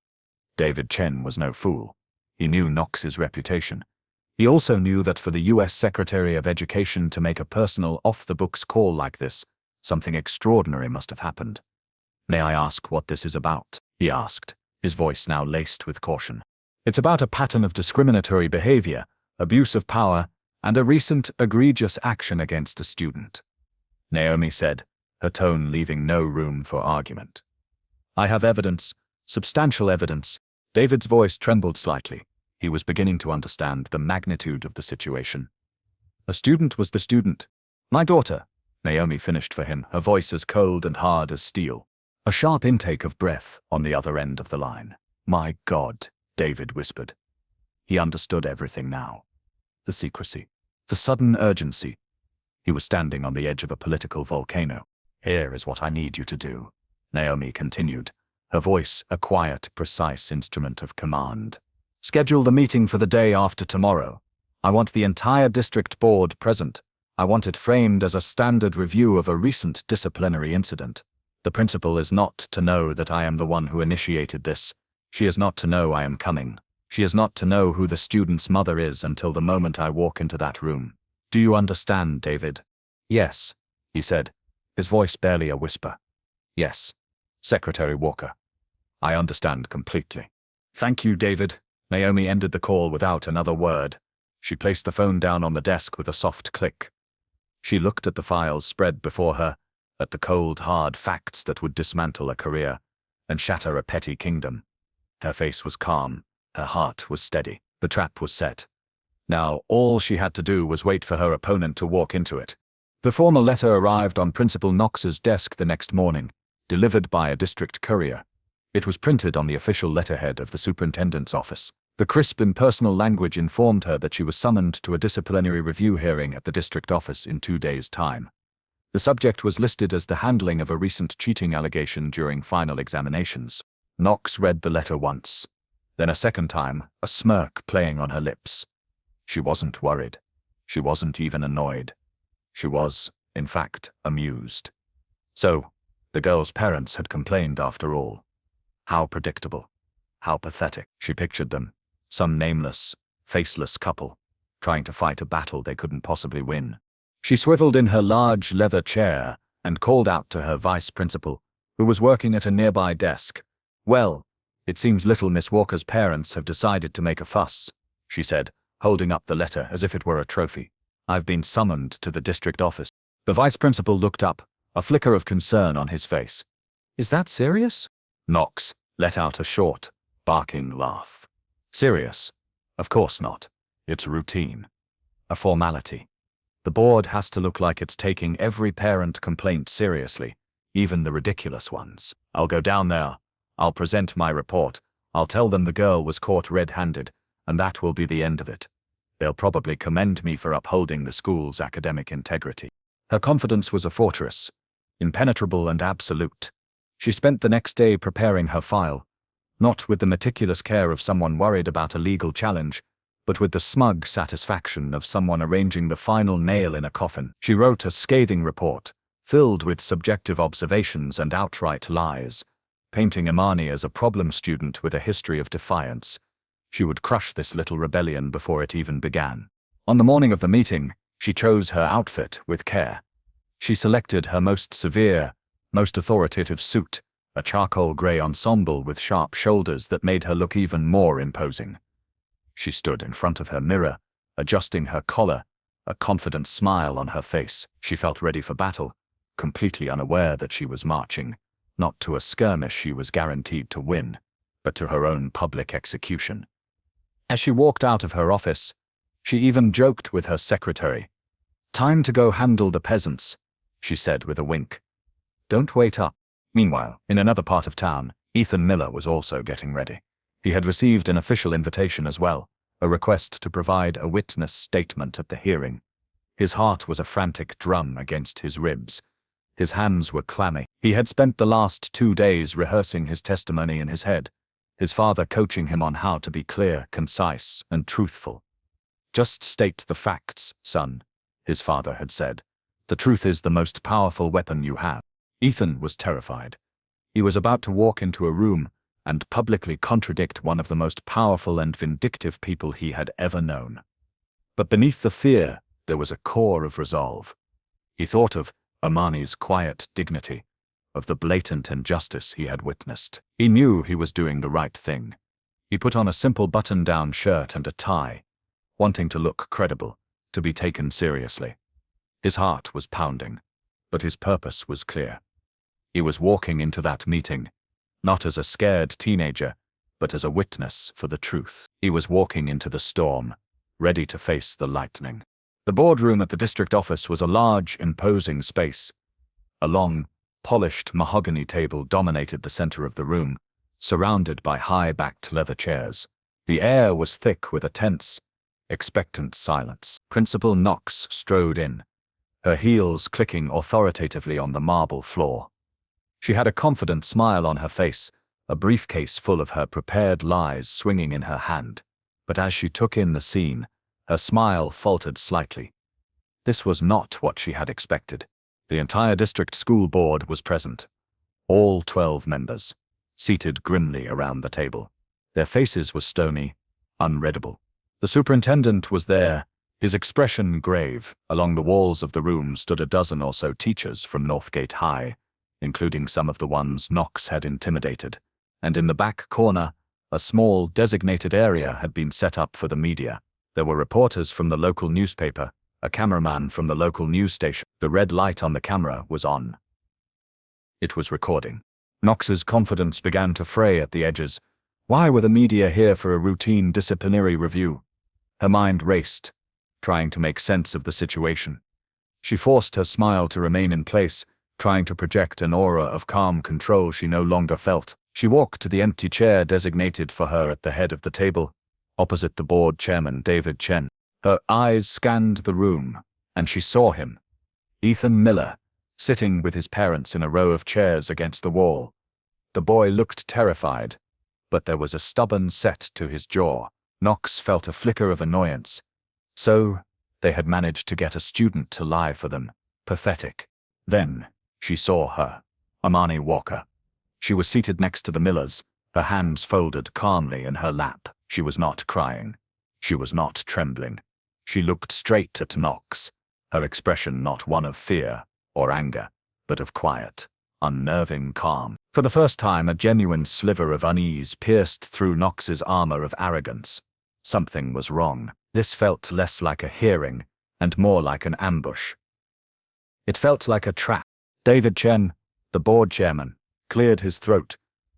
David Chen was no fool. He knew Knox's reputation. He also knew that for the U.S. Secretary of Education to make a personal, off-the-books call like this, something extraordinary must have happened. "May I ask what this is about?" he asked, his voice now laced with caution. "It's about a pattern of discriminatory behavior, abuse of power, and a recent egregious action against a student," Naomi said, her tone leaving no room for argument. "I have evidence, substantial evidence." David's voice trembled slightly. He was beginning to understand the magnitude of the situation. "A student was the student. My daughter," Naomi finished for him, her voice as cold and hard as steel. A sharp intake of breath on the other end of the line. "My God, David whispered. He understood everything now. The secrecy. The sudden urgency. He was standing on the edge of a political volcano. Here is what I need you to do, Naomi continued, her voice a quiet, precise instrument of command. Schedule the meeting for the day after tomorrow. I want the entire district board present. I want it framed as a standard review of a recent disciplinary incident. The principal is not to know that I am the one who initiated this. She is not to know I am coming. She is not to know who the student's mother is until the moment I walk into that room. Do you understand, David? Yes, he said, his voice barely a whisper. Yes, Secretary Walker. I understand completely. Thank you, David. Naomi ended the call without another word. She placed the phone down on the desk with a soft click. She looked at the files spread before her, at the cold, hard facts that would dismantle a career and shatter a petty kingdom. Her face was calm. Her heart was steady. The trap was set. Now, all she had to do was wait for her opponent to walk into it. The formal letter arrived on Principal Knox's desk the next morning, delivered by a district courier. It was printed on the official letterhead of the superintendent's office. The crisp, impersonal language informed her that she was summoned to a disciplinary review hearing at the district office in 2 days' time. The subject was listed as the handling of a recent cheating allegation during final examinations. Knox read the letter once, then a second time, a smirk playing on her lips. She wasn't worried. She wasn't even annoyed. She was, in fact, amused. So, the girl's parents had complained after all. How predictable. How pathetic. She pictured them, some nameless, faceless couple, trying to fight a battle they couldn't possibly win. She swiveled in her large leather chair and called out to her vice principal, who was working at a nearby desk. Well, it seems little Miss Walker's parents have decided to make a fuss, she said, holding up the letter as if it were a trophy. I've been summoned to the district office. The vice principal looked up, a flicker of concern on his face. Is that serious? Knox let out a short, barking laugh. Serious? Of course not. It's routine. A formality. The board has to look like it's taking every parent complaint seriously, even the ridiculous ones. I'll go down there. I'll present my report. I'll tell them the girl was caught red-handed, and that will be the end of it. They'll probably commend me for upholding the school's academic integrity. Her confidence was a fortress, impenetrable and absolute. She spent the next day preparing her file, not with the meticulous care of someone worried about a legal challenge, but with the smug satisfaction of someone arranging the final nail in a coffin. She wrote a scathing report, filled with subjective observations and outright lies, painting Imani as a problem student with a history of defiance. She would crush this little rebellion before it even began. On the morning of the meeting, she chose her outfit with care. She selected her most severe, most authoritative suit, a charcoal gray ensemble with sharp shoulders that made her look even more imposing. She stood in front of her mirror, adjusting her collar, a confident smile on her face. She felt ready for battle, completely unaware that she was marching, not to a skirmish she was guaranteed to win, but to her own public execution. As she walked out of her office, she even joked with her secretary. Time to go handle the peasants, she said with a wink. Don't wait up. Meanwhile, in another part of town, Ethan Miller was also getting ready. He had received an official invitation as well, a request to provide a witness statement at the hearing. His heart was a frantic drum against his ribs. His hands were clammy. He had spent the last 2 days rehearsing his testimony in his head, his father coaching him on how to be clear, concise, and truthful. Just state the facts, son, his father had said. The truth is the most powerful weapon you have. Ethan was terrified. He was about to walk into a room and publicly contradict one of the most powerful and vindictive people he had ever known. But beneath the fear, there was a core of resolve. He thought of Imani's quiet dignity, of the blatant injustice he had witnessed. He knew he was doing the right thing. He put on a simple button-down shirt and a tie, wanting to look credible, to be taken seriously. His heart was pounding, but his purpose was clear. He was walking into that meeting, not as a scared teenager, but as a witness for the truth. He was walking into the storm, ready to face the lightning. The boardroom at the district office was a large, imposing space. A long, polished mahogany table dominated the center of the room, surrounded by high-backed leather chairs. The air was thick with a tense, expectant silence. Principal Knox strode in, her heels clicking authoritatively on the marble floor. She had a confident smile on her face, a briefcase full of her prepared lies swinging in her hand. But as she took in the scene, her smile faltered slightly. This was not what she had expected. The entire district school board was present. All 12 members, seated grimly around the table. Their faces were stony, unreadable. The superintendent was there, his expression grave. Along the walls of the room stood a dozen or so teachers from Northgate High, including some of the ones Knox had intimidated. And in the back corner, a small designated area had been set up for the media. There were reporters from the local newspaper, a cameraman from the local news station. The red light on the camera was on. It was recording. Knox's confidence began to fray at the edges. Why were the media here for a routine disciplinary review? Her mind raced, trying to make sense of the situation. She forced her smile to remain in place, trying to project an aura of calm control she no longer felt. She walked to the empty chair designated for her at the head of the table, opposite the board chairman David Chen. Her eyes scanned the room, and she saw him, Ethan Miller, sitting with his parents in a row of chairs against the wall. The boy looked terrified, but there was a stubborn set to his jaw. Knox felt a flicker of annoyance. So, they had managed to get a student to lie for them. Pathetic. Then, she saw her, Imani Walker. She was seated next to the Millers, her hands folded calmly in her lap. She was not crying. She was not trembling. She looked straight at Knox, her expression not one of fear or anger, but of quiet, unnerving calm. For the first time, a genuine sliver of unease pierced through Knox's armor of arrogance. Something was wrong. This felt less like a hearing and more like an ambush. It felt like a trap. David Chen, the board chairman, cleared his throat,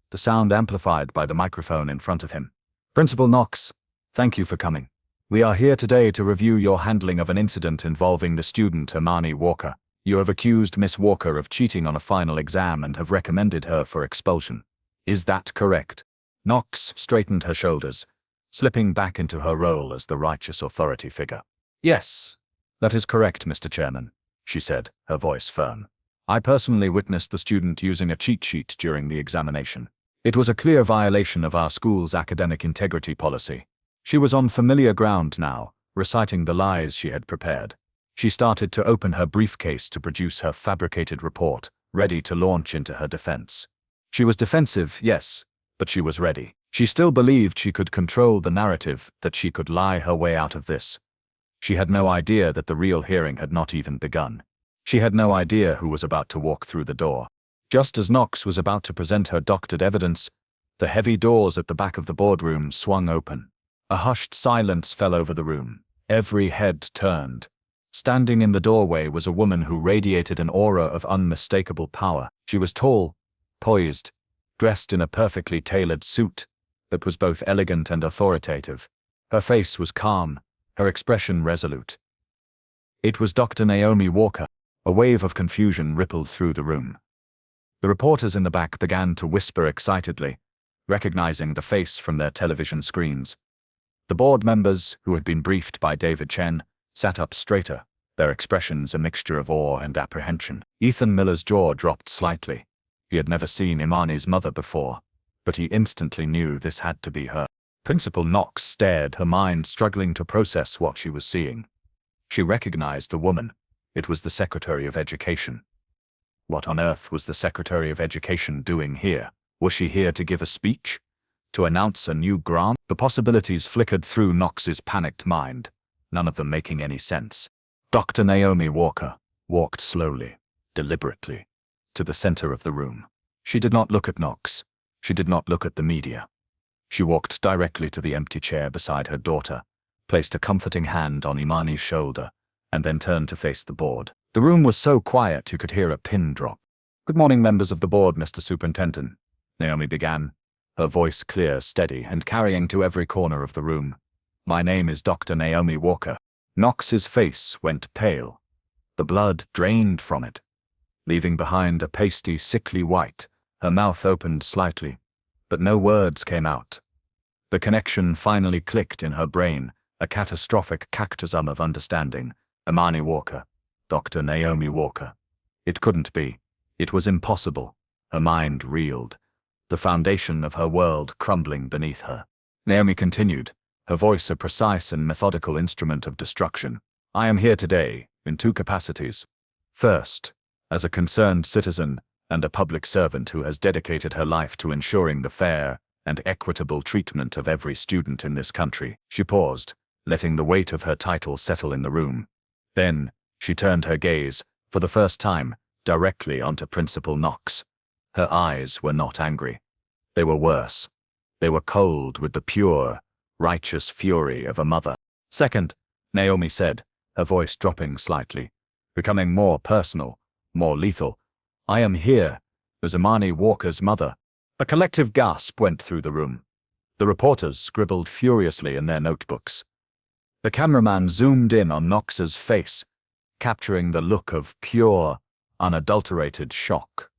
the sound amplified by the microphone in front of him. Principal Knox, thank you for coming. We are here today to review your handling of an incident involving the student Imani Walker. You have accused Miss Walker of cheating on a final exam and have recommended her for expulsion. Is that correct? Knox straightened her shoulders, slipping back into her role as the righteous authority figure. Yes, that is correct, Mr. Chairman, she said, her voice firm. I personally witnessed the student using a cheat sheet during the examination. It was a clear violation of our school's academic integrity policy. She was on familiar ground now, reciting the lies she had prepared. She started to open her briefcase to produce her fabricated report, ready to launch into her defense. She was defensive, yes, but she was ready. She still believed she could control the narrative, that she could lie her way out of this. She had no idea that the real hearing had not even begun. She had no idea who was about to walk through the door. Just as Knox was about to present her doctored evidence, the heavy doors at the back of the boardroom swung open. A hushed silence fell over the room. Every head turned. Standing in the doorway was a woman who radiated an aura of unmistakable power. She was tall, poised, dressed in a perfectly tailored suit that was both elegant and authoritative. Her face was calm, her expression resolute. It was Dr. Naomi Walker. A wave of confusion rippled through the room. The reporters in the back began to whisper excitedly, recognizing the face from their television screens. The board members, who had been briefed by David Chen, sat up straighter, their expressions a mixture of awe and apprehension. Ethan Miller's jaw dropped slightly. He had never seen Imani's mother before, but he instantly knew this had to be her. Principal Knox stared, her mind struggling to process what she was seeing. She recognized the woman. It was the Secretary of Education. What on earth was the Secretary of Education doing here? Was she here to give a speech? To announce a new grant? The possibilities flickered through Knox's panicked mind, none of them making any sense. Dr. Naomi Walker walked slowly, deliberately, to the center of the room. She did not look at Knox. She did not look at the media. She walked directly to the empty chair beside her daughter, placed a comforting hand on Imani's shoulder, and then turned to face the board. The room was so quiet you could hear a pin drop. Good morning, members of the board, Mr. Superintendent, Naomi began, her voice clear, steady, and carrying to every corner of the room. My name is Dr. Naomi Walker. Knox's face went pale. The blood drained from it, leaving behind a pasty, sickly white. Her mouth opened slightly, but no words came out. The connection finally clicked in her brain, a catastrophic cactusum of understanding. Imani Walker. Dr. Naomi Walker. It couldn't be. It was impossible. Her mind reeled, the foundation of her world crumbling beneath her. Naomi continued, her voice a precise and methodical instrument of destruction. I am here today, in two capacities. First, as a concerned citizen and a public servant who has dedicated her life to ensuring the fair and equitable treatment of every student in this country. She paused, letting the weight of her title settle in the room. Then, she turned her gaze, for the first time, directly onto Principal Knox. Her eyes were not angry. They were worse. They were cold with the pure, righteous fury of a mother. Second, Naomi said, her voice dropping slightly, becoming more personal, more lethal. I am here as Imani Walker's mother. A collective gasp went through the room. The reporters scribbled furiously in their notebooks. The cameraman zoomed in on Knox's face, capturing the look of pure, unadulterated shock.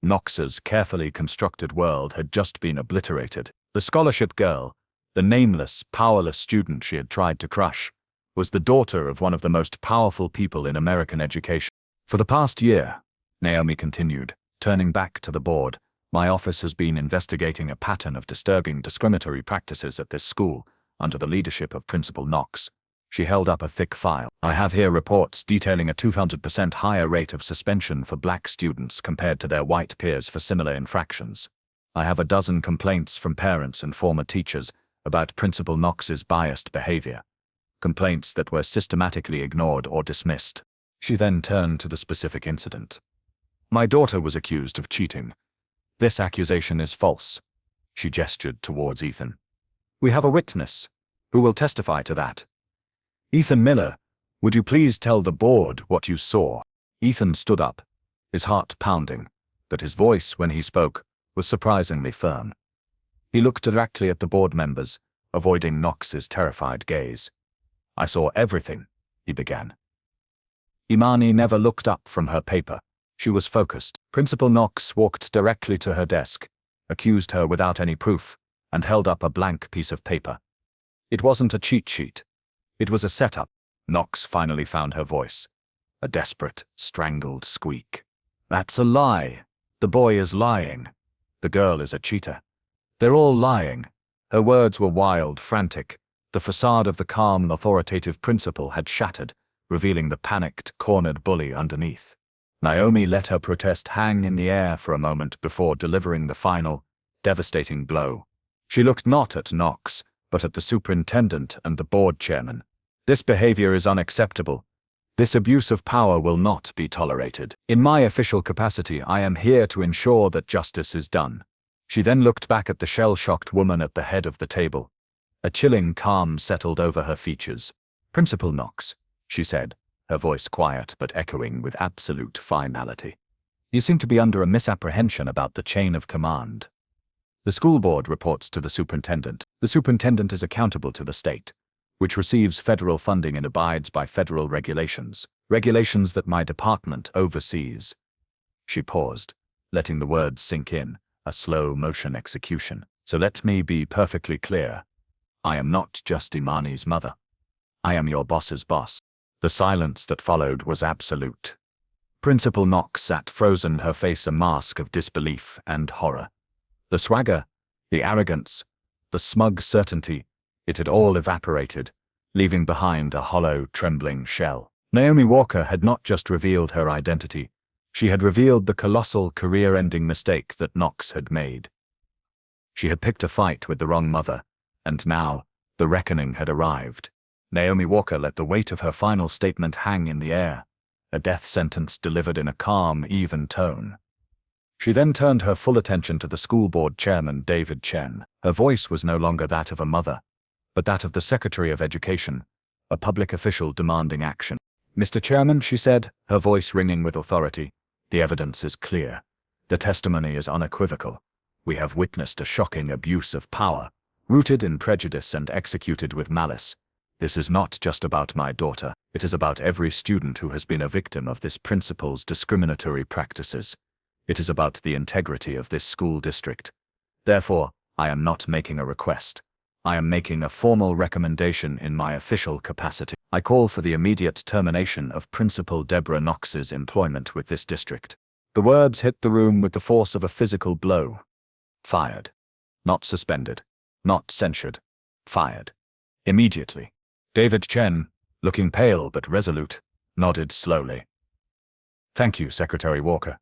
Knox's carefully constructed world had just been obliterated. The scholarship girl, the nameless, powerless student she had tried to crush, was the daughter of one of the most powerful people in American education. For the past year, Naomi continued, turning back to the board, my office has been investigating a pattern of disturbing discriminatory practices at this school under the leadership of Principal Knox. She held up a thick file. I have here reports detailing a 200% higher rate of suspension for black students compared to their white peers for similar infractions. I have a dozen complaints from parents and former teachers about Principal Knox's biased behavior. Complaints that were systematically ignored or dismissed. She then turned to the specific incident. My daughter was accused of cheating. This accusation is false. She gestured towards Ethan. We have a witness who will testify to that. Ethan Miller, would you please tell the board what you saw? Ethan stood up, his heart pounding, but his voice, when he spoke, was surprisingly firm. He looked directly at the board members, avoiding Knox's terrified gaze. I saw everything, he began. Imani never looked up from her paper. She was focused. Principal Knox walked directly to her desk, accused her without any proof, and held up a blank piece of paper. It wasn't a cheat sheet. It was a setup. Knox finally found her voice. A desperate, strangled squeak. That's a lie. The boy is lying. The girl is a cheater. They're all lying. Her words were wild, frantic. The facade of the calm and authoritative principal had shattered, revealing the panicked, cornered bully underneath. Naomi let her protest hang in the air for a moment before delivering the final, devastating blow. She looked not at Knox, but at the superintendent and the board chairman. This behavior is unacceptable. This abuse of power will not be tolerated. In my official capacity, I am here to ensure that justice is done. She then looked back at the shell-shocked woman at the head of the table. A chilling calm settled over her features. Principal Knox, she said, her voice quiet but echoing with absolute finality. You seem to be under a misapprehension about the chain of command. The school board reports to the superintendent. The superintendent is accountable to the state, which receives federal funding and abides by federal regulations, regulations that my department oversees. She paused, letting the words sink in, a slow-motion execution. So let me be perfectly clear. I am not just Imani's mother. I am your boss's boss. The silence that followed was absolute. Principal Knox sat frozen, her face a mask of disbelief and horror. The swagger, the arrogance, the smug certainty, it had all evaporated, leaving behind a hollow, trembling shell. Naomi Walker had not just revealed her identity, she had revealed the colossal, career-ending mistake that Knox had made. She had picked a fight with the wrong mother, and now, the reckoning had arrived. Naomi Walker let the weight of her final statement hang in the air, a death sentence delivered in a calm, even tone. She then turned her full attention to the school board chairman, David Chen. Her voice was no longer that of a mother, but that of the Secretary of Education, a public official demanding action. Mr. Chairman, she said, her voice ringing with authority, the evidence is clear. The testimony is unequivocal. We have witnessed a shocking abuse of power, rooted in prejudice and executed with malice. This is not just about my daughter. It is about every student who has been a victim of this principal's discriminatory practices. It is about the integrity of this school district. Therefore, I am not making a request. I am making a formal recommendation in my official capacity. I call for the immediate termination of Principal Deborah Knox's employment with this district." The words hit the room with the force of a physical blow. Fired. Not suspended. Not censured. Fired. Immediately. David Chen, looking pale but resolute, nodded slowly. "Thank you, Secretary Walker."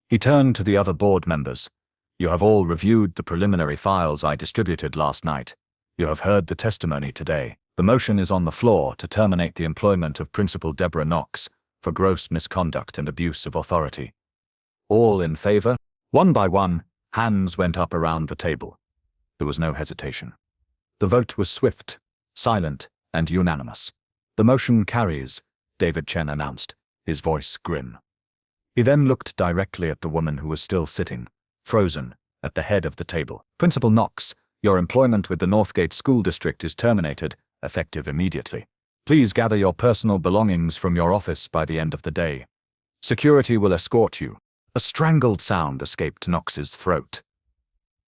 He turned to the other board members. "You have all reviewed the preliminary files I distributed last night. You have heard the testimony today. The motion is on the floor to terminate the employment of Principal Deborah Knox for gross misconduct and abuse of authority. All in favor?" One by one, hands went up around the table. There was no hesitation. The vote was swift, silent, and unanimous. "The motion carries," David Chen announced, his voice grim. He then looked directly at the woman who was still sitting, frozen, at the head of the table. "Principal Knox, your employment with the Northgate School District is terminated, effective immediately. Please gather your personal belongings from your office by the end of the day. Security will escort you." A strangled sound escaped Knox's throat.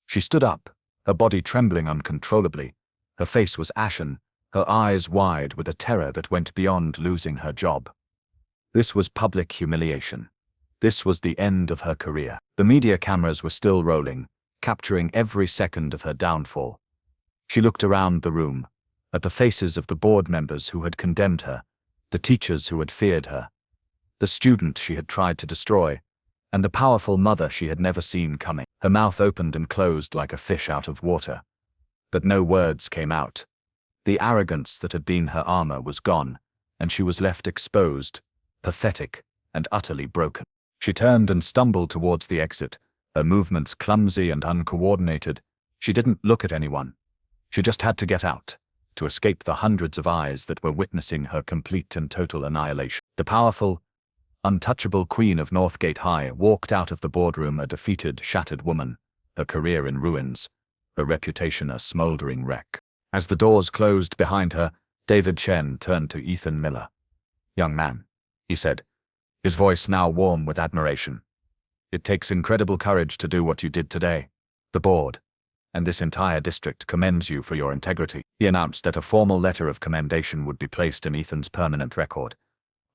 She stood up, her body trembling uncontrollably. Her face was ashen, her eyes wide with a terror that went beyond losing her job. This was public humiliation. This was the end of her career. The media cameras were still rolling, capturing every second of her downfall. She looked around the room, at the faces of the board members who had condemned her, the teachers who had feared her, the student she had tried to destroy, and the powerful mother she had never seen coming. Her mouth opened and closed like a fish out of water. But no words came out. The arrogance that had been her armor was gone, and she was left exposed, pathetic, and utterly broken. She turned and stumbled towards the exit, her movements clumsy and uncoordinated. She didn't look at anyone. She just had to get out, to escape the hundreds of eyes that were witnessing her complete and total annihilation. The powerful, untouchable queen of Northgate High walked out of the boardroom a defeated, shattered woman, her career in ruins, her reputation a smoldering wreck. As the doors closed behind her, David Chen turned to Ethan Miller. "Young man," he said, his voice now warm with admiration. "It takes incredible courage to do what you did today. The board, and this entire district commends you for your integrity." He announced that a formal letter of commendation would be placed in Ethan's permanent record,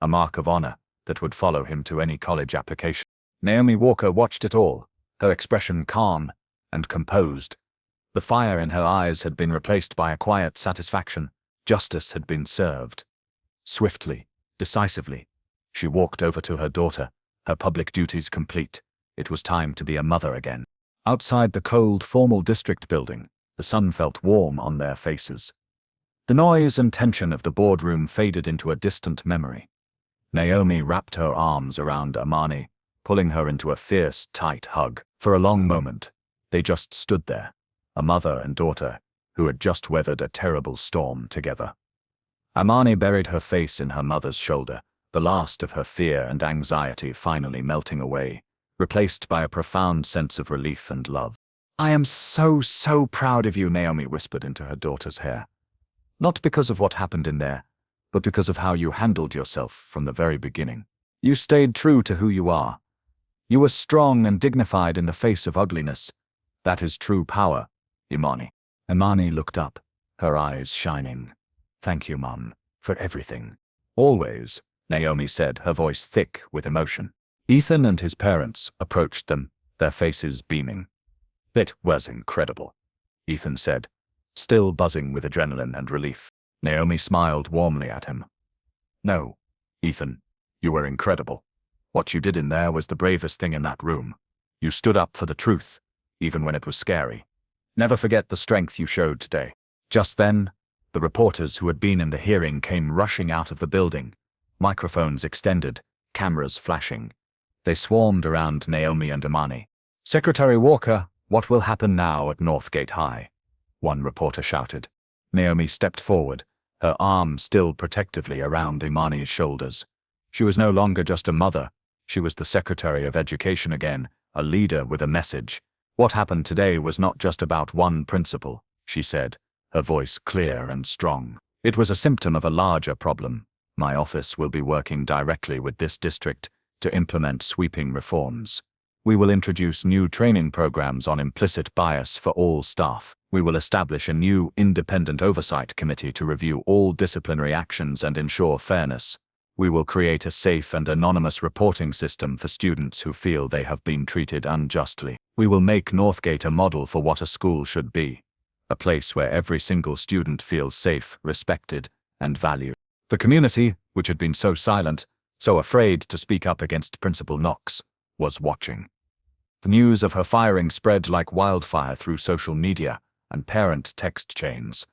a mark of honor that would follow him to any college application. Naomi Walker watched it all, her expression calm and composed. The fire in her eyes had been replaced by a quiet satisfaction. Justice had been served. Swiftly, decisively, she walked over to her daughter, her public duties complete. It was time to be a mother again. Outside the cold, formal district building, the sun felt warm on their faces. The noise and tension of the boardroom faded into a distant memory. Naomi wrapped her arms around Amani, pulling her into a fierce, tight hug. For a long moment, they just stood there, a mother and daughter who had just weathered a terrible storm together. Amani buried her face in her mother's shoulder, the last of her fear and anxiety finally melting away, replaced by a profound sense of relief and love. "I am so proud of you," Naomi whispered into her daughter's hair. "Not because of what happened in there, but because of how you handled yourself from the very beginning. You stayed true to who you are. You were strong and dignified in the face of ugliness. That is true power, Imani." Imani looked up, her eyes shining. "Thank you, Mum, for everything." "Always," Naomi said, her voice thick with emotion. Ethan and his parents approached them, their faces beaming. "It was incredible," Ethan said, still buzzing with adrenaline and relief. Naomi smiled warmly at him. "No, Ethan, you were incredible. What you did in there was the bravest thing in that room. You stood up for the truth, even when it was scary. Never forget the strength you showed today." Just then, the reporters who had been in the hearing came rushing out of the building, microphones extended, cameras flashing. They swarmed around Naomi and Imani. "Secretary Walker, what will happen now at Northgate High?" one reporter shouted. Naomi stepped forward, her arm still protectively around Imani's shoulders. She was no longer just a mother, she was the Secretary of Education again, a leader with a message. "What happened today was not just about one principal," she said, her voice clear and strong. "It was a symptom of a larger problem. My office will be working directly with this district to implement sweeping reforms. We will introduce new training programs on implicit bias for all staff. We will establish a new independent oversight committee to review all disciplinary actions and ensure fairness. We will create a safe and anonymous reporting system for students who feel they have been treated unjustly. We will make Northgate a model for what a school should be. A place where every single student feels safe, respected, and valued. The community, which had been so silent, so afraid to speak up against Principal Knox, was watching. The news of her firing spread like wildfire through social media and parent text chains.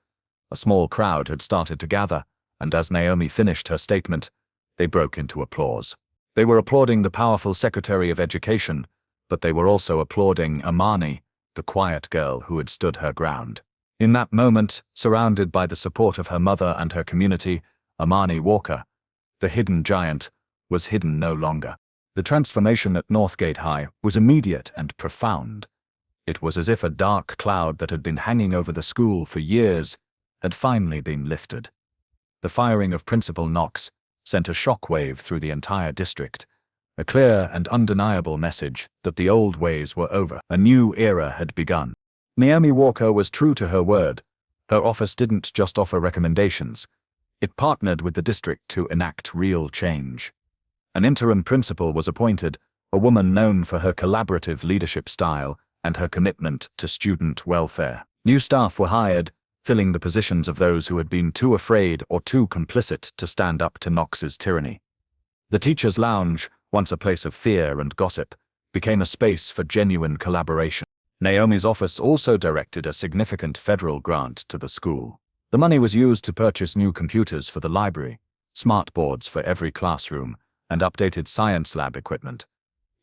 A small crowd had started to gather, and as Naomi finished her statement, they broke into applause. They were applauding the powerful Secretary of Education, but they were also applauding Amani, the quiet girl who had stood her ground. In that moment, surrounded by the support of her mother and her community, Amani Walker, the hidden giant, was hidden no longer. The transformation at Northgate High was immediate and profound. It was as if a dark cloud that had been hanging over the school for years had finally been lifted. The firing of Principal Knox sent a shockwave through the entire district, a clear and undeniable message that the old ways were over. A new era had begun. Naomi Walker was true to her word. Her office didn't just offer recommendations. It partnered with the district to enact real change. An interim principal was appointed, a woman known for her collaborative leadership style and her commitment to student welfare. New staff were hired, filling the positions of those who had been too afraid or too complicit to stand up to Knox's tyranny. The teacher's lounge, once a place of fear and gossip, became a space for genuine collaboration. Naomi's office also directed a significant federal grant to the school. The money was used to purchase new computers for the library, smart boards for every classroom, and updated science lab equipment.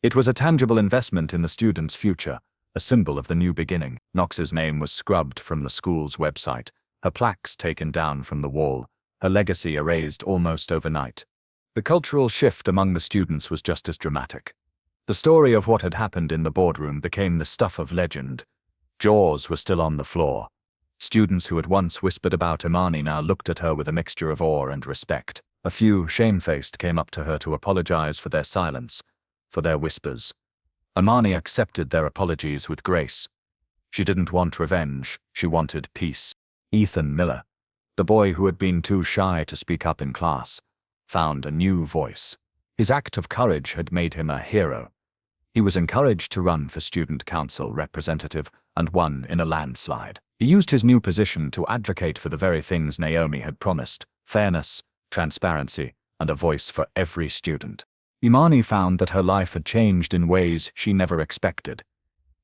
It was a tangible investment in the students' future, a symbol of the new beginning. Knox's name was scrubbed from the school's website, her plaques taken down from the wall, her legacy erased almost overnight. The cultural shift among the students was just as dramatic. The story of what had happened in the boardroom became the stuff of legend. Jaws were still on the floor. Students who had once whispered about Imani now looked at her with a mixture of awe and respect. A few, shamefaced, came up to her to apologize for their silence, for their whispers. Imani accepted their apologies with grace. She didn't want revenge, she wanted peace. Ethan Miller, the boy who had been too shy to speak up in class, found a new voice. His act of courage had made him a hero. He was encouraged to run for student council representative and won in a landslide. He used his new position to advocate for the very things Naomi had promised: fairness, transparency, and a voice for every student. Imani found that her life had changed in ways she never expected.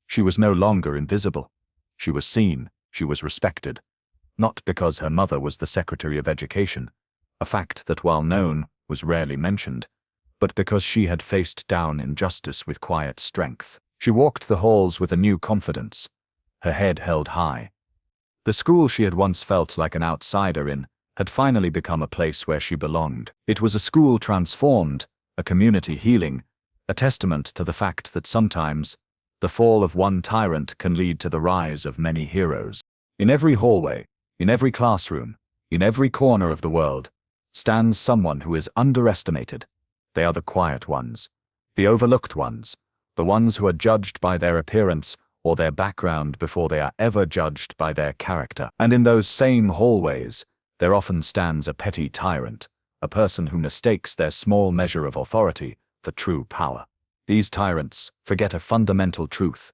She was no longer invisible. She was seen, she was respected. Not because her mother was the Secretary of Education, a fact that, while known, was rarely mentioned, but because she had faced down injustice with quiet strength. She walked the halls with a new confidence, her head held high. The school she had once felt like an outsider in had finally become a place where she belonged. It was a school transformed, a community healing, a testament to the fact that sometimes the fall of one tyrant can lead to the rise of many heroes. In every hallway, in every classroom, in every corner of the world, stands someone who is underestimated. They are the quiet ones, the overlooked ones, the ones who are judged by their appearance or their background before they are ever judged by their character. And in those same hallways, there often stands a petty tyrant, a person who mistakes their small measure of authority for true power. These tyrants forget a fundamental truth.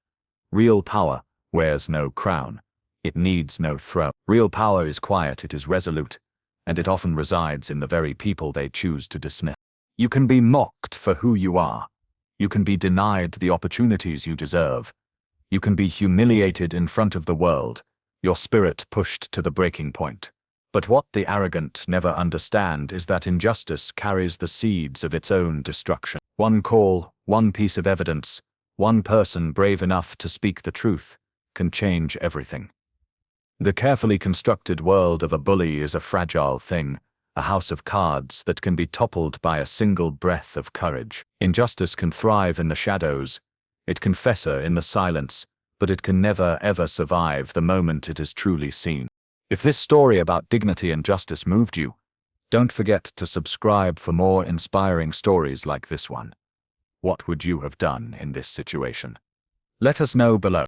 Real power wears no crown. It needs no throne. Real power is quiet, it is resolute, and it often resides in the very people they choose to dismiss. You can be mocked for who you are. You can be denied the opportunities you deserve. You can be humiliated in front of the world, your spirit pushed to the breaking point. But what the arrogant never understand is that injustice carries the seeds of its own destruction. One call, one piece of evidence, one person brave enough to speak the truth can change everything. The carefully constructed world of a bully is a fragile thing, a house of cards that can be toppled by a single breath of courage. Injustice can thrive in the shadows, it can fester in the silence, but it can never ever survive the moment it is truly seen. If this story about dignity and justice moved you, don't forget to subscribe for more inspiring stories like this one. What would you have done in this situation? Let us know below.